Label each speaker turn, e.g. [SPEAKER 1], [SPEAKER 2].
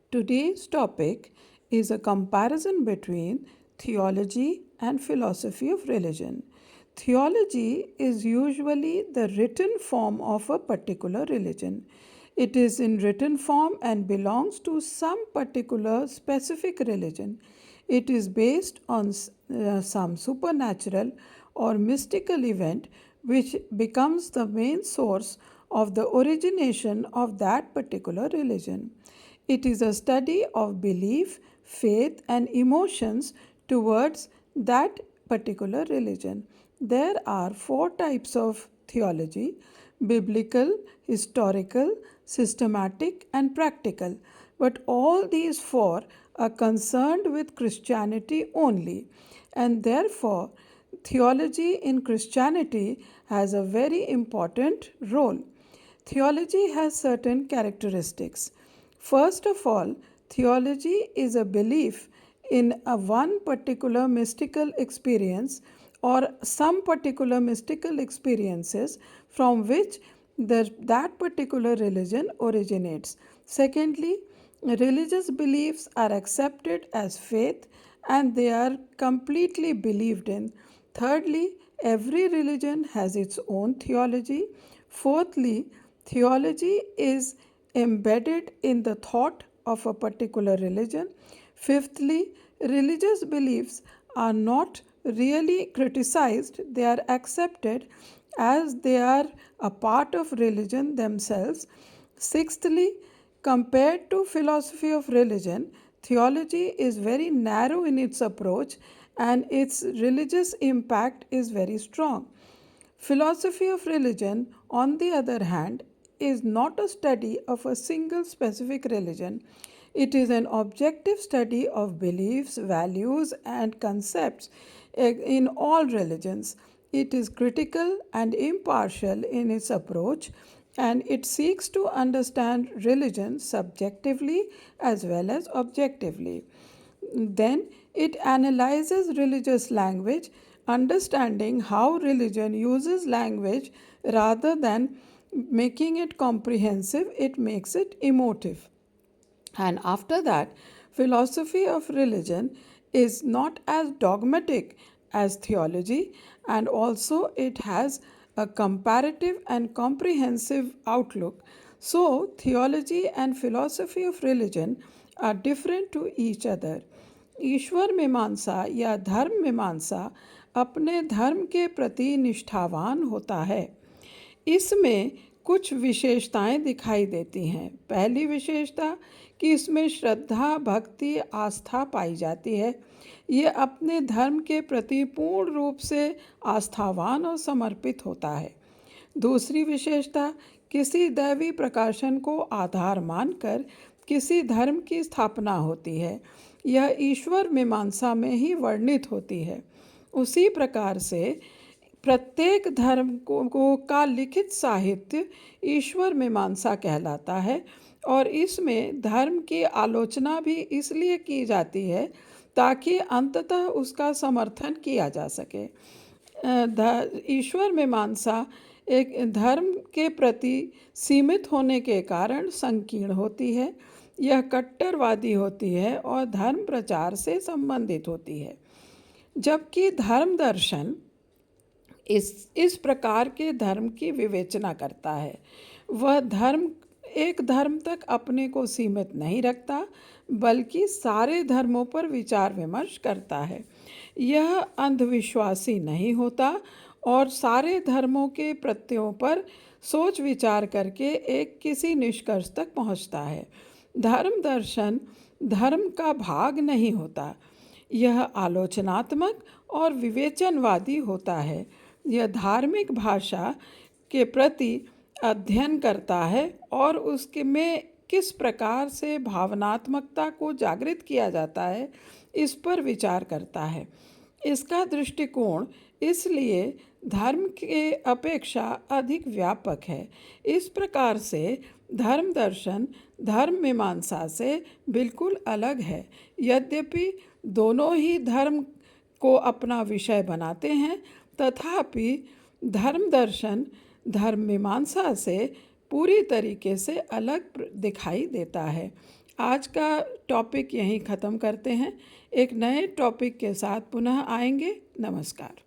[SPEAKER 1] Today's topic is a comparison between theology and philosophy of religion. Theology is usually the written form of a particular religion. It is in written form and belongs to some particular specific religion. It is based on some supernatural or mystical event which becomes the main source of the origination of that particular religion. It is a study of belief, faith, and emotions towards that particular religion. There are four types of theology: biblical, historical, systematic, and practical. But all these four are concerned with Christianity only, and therefore, theology in Christianity has a very important role. Theology has certain characteristics. First of all, theology is a belief in a one particular mystical experience or some particular mystical experiences from which that particular religion originates. Secondly, religious beliefs are accepted as faith and they are completely believed in. Thirdly, every religion has its own theology. Fourthly, theology is embedded in the thought of a particular religion. Fifthly, religious beliefs are not really criticized, they are accepted as they are a part of religion themselves. Sixthly, compared to philosophy of religion, theology is very narrow in its approach and its religious impact is very strong. Philosophy of religion, on the other hand, is not a study of a single specific religion. It is an objective study of beliefs, values, and concepts in all religions. It is critical and impartial in its approach, and it seeks to understand religion subjectively as well as objectively. Then it analyzes religious language, understanding how religion uses language rather than making it comprehensive, it makes it emotive. And after that, philosophy of religion is not as dogmatic as theology, and also it has a comparative and comprehensive outlook. So, theology and philosophy of religion are different to each other. ईश्वर मीमांसा या धर्म मीमांसा अपने धर्म के प्रति निष्ठावान होता है। इसमें कुछ विशेषताएं दिखाई देती हैं। पहली विशेषता कि इसमें श्रद्धा, भक्ति, आस्था पाई जाती है। ये अपने धर्म के प्रति पूर्ण रूप से आस्थावान और समर्पित होता है। दूसरी विशेषता, किसी दैवी प्रकाशन को आधार मानकर किसी धर्म की स्थापना होती है। यह ईश्वर मीमांसा में ही वर्णित होती है। उसी प्रकार से प्रत्येक धर्म को का लिखित साहित्य ईश्वर मीमांसा कहलाता है और इसमें धर्म की आलोचना भी इसलिए की जाती है ताकि अंततः उसका समर्थन किया जा सके। ईश्वर मीमांसा एक धर्म के प्रति सीमित होने के कारण संकीर्ण होती है। यह कट्टरवादी होती है और धर्म प्रचार से संबंधित होती है, जबकि धर्म दर्शन इस प्रकार के धर्म की विवेचना करता है। वह एक धर्म तक अपने को सीमित नहीं रखता, बल्कि सारे धर्मों पर विचार विमर्श करता है। यह अंधविश्वासी नहीं होता और सारे धर्मों के प्रत्ययों पर सोच विचार करके एक किसी निष्कर्ष तक पहुंचता है। धर्म दर्शन धर्म का भाग नहीं होता, यह आलोचनात्मक और विवेचनवादी होता है। यह धार्मिक भाषा के प्रति अध्ययन करता है और उसके में किस प्रकार से भावनात्मकता को जागृत किया जाता है इस पर विचार करता है। इसका दृष्टिकोण इसलिए धर्म के अपेक्षा अधिक व्यापक है। इस प्रकार से धर्म दर्शन धर्म मीमांसा से बिल्कुल अलग है। यद्यपि दोनों ही धर्म को अपना विषय बनाते हैं, तथापि धर्म दर्शन धर्म मीमांसा से पूरी तरीके से अलग दिखाई देता है। आज का टॉपिक यहीं ख़त्म करते हैं। एक नए टॉपिक के साथ पुनः आएंगे। नमस्कार।